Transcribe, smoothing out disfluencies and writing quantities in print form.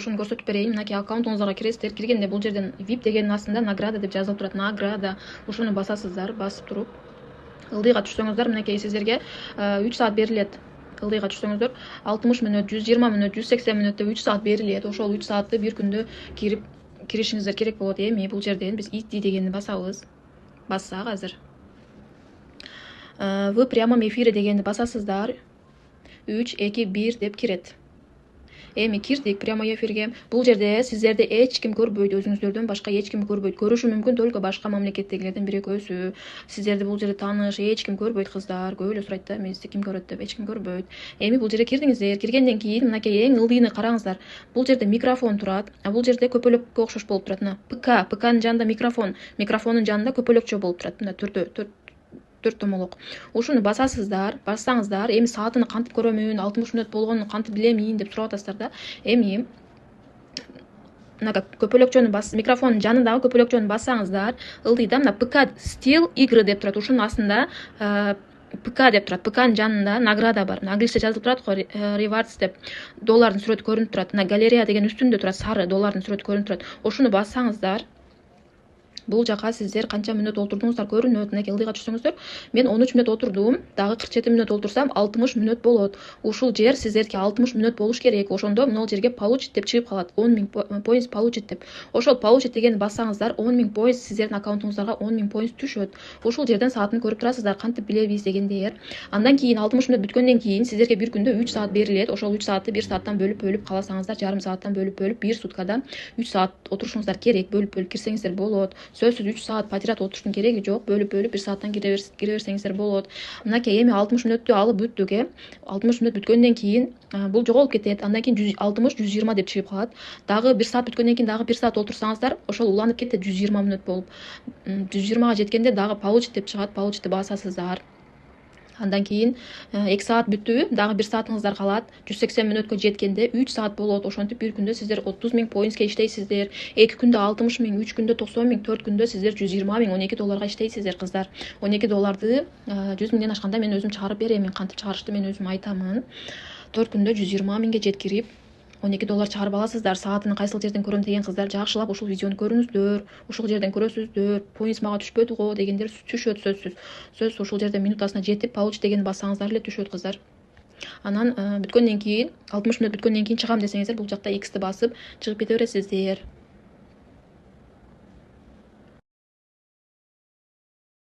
Ушуну көрсөтүп берейин. Мынакей аккаунтуңузга киресиздер. Киргенде бул жерден VIP дегенин астында награда деп жазылып турат. Награда. Ушуну басасыздар. Басып туруп ылдыйга түшсөңүздөр, мынакей сиздерге 3 саат берилет. Ылдыйга түшсөңүздөр 60 мүнөт, 120 мүнөт, 180 мүнөт деп 3 саат берилет. Ошол 3 саатты бир күндө киришиңиздер керек болот. Эми бул жерден биз иди дегенди басабыз. Бассак азыр. В прямом эфире дегенди басасыздар. 3, 2, 1 деп кирет. Эми кирдик прямой эфирге. Бул жерде сиздерди эч ким көрбөйт, өзүңүздөрдөн башка эч ким көрбөйт. Көрүшү мүмкүн только башка мамлекеттегилерден бир экөөсү. Сиздерди бул жерде тааныш эч ким көрбөйт, кыздар. Көп эле сурайт да, мезди ким көрөт деп, эч ким көрбөйт. Эми бул жерге кирдиңиздер. Киргенден кийин мынакей эң ылдыйны караңыздар. Бул жерде микрофон турат, а бул жерде көпөлөккө окшош болуп турат. Мына ПКнын жанында микрофон, микрофондун жанында көпөлөкчө болуп турат. Мына төрт томолок. Ушуну басасыздар, бассаңыздар, эми саатыны кантип көрөмүн, 60 мүнөт болгонун кантип билемин деп сурап атасыздар да. Эми мына көпөлөкчөнү микрофондун жанындагы көпөлөкчөнү бассаңыздар, ылдыйда мына ПК стил игры деп турат. Ушунун астында ПК деп турат. ПКнын жанында награда бар. Англисче жазылып турат го, rewards деп. Доллардын сүрөтү көрүнүп турат. Мына галерея деген үстүндө турат, сары доллардын сүрөтү көрүнүп турат. Ошуну бассаңыздар, бул жака сиздер канча мүнөт олтурдуңуздар көрүнөт. Мынакей ылдыйга түшсөңүздөр, мен 13 мүнөт отурдум, дагы 47 мүнөт олтурсам 60 мүнөт болот. Ушул жер сиздерге 60 мүнөт болуш керек. Ошондо могул жерге получит деп чыгып калат. 10 000 поинт получит деп. Ошол получит дегенди бассаңыздар, 10 000 поинт сиздердин аккаунтуңуздарга 10 000 поинт түшөт. Ушул жерден саатын көрүп турасыздар, кантип билебиз дегендер. Андан кийин 60 мүнөт бүткөндөн кийин сиздерге бир күндө 3 саат берилет. Ошол 3 саатты 1 сааттан бөлүп каласаңыздар, жарым сааттан бөлүп 1 суткада 3 саат отурушуңуздар керек. Бөлүп кирсеңиздер болот. Сөзсүз 3 саат подряд отуруштун кереги жок. Бөлүп 1 сааттан кире берсеңиздер болот. Мынакей эми 60 мүнөттү алып бүттүк. 60 мүнөт бүткөндөн кийин бул жоголуп кетет. Андан кийин 160 120 деп чыгып калат. Дагы 1 саат бүткөндөн кийин дагы 1 саат отурсаңыздар, ошол уланып кетет 120 мүнөт болуп. 120га жеткенде дагы получит деп чыгат. Получитти басасыздар. Андан кийин 2 саат бүттү, дагы 1 саатыңыздар калат. 180 мүнөткө жеткенде 3 саат болот. Ошентип бир күндө сиздер 30 000 поинтке иштейсиздер. 2 күндө 60 000, 3 күндө 90 000, 4 күндө сиздер 120 000, 12 долларга иштейсиздер, кыздар. 12 долларды 100 000ден ашканда мен өзүм чыгарып берем. Мен кантип чыгарышты мен өзүм айтамын. 4 күндө 120 000ге жеткирип 12 доллар чыгарып аласыздар. Саатын кайсыл жерден көрөм деген кыздар жакшылап ушул видеону көрүңүздөр. Ушул жерден көрөсүздөр. Поинт мага түшпөдү го дегендер түшөт сөзсүз. Сөзсүз ушул жерден минутасына жетип получит деген бассаңыздар эле түшөт, кыздар. Анан бүткөндөн кийин 60 мүнөт бүткөндөн кийин чыгам десеңиздер, бул жакта X'ти басып чыгып кете бересиздер.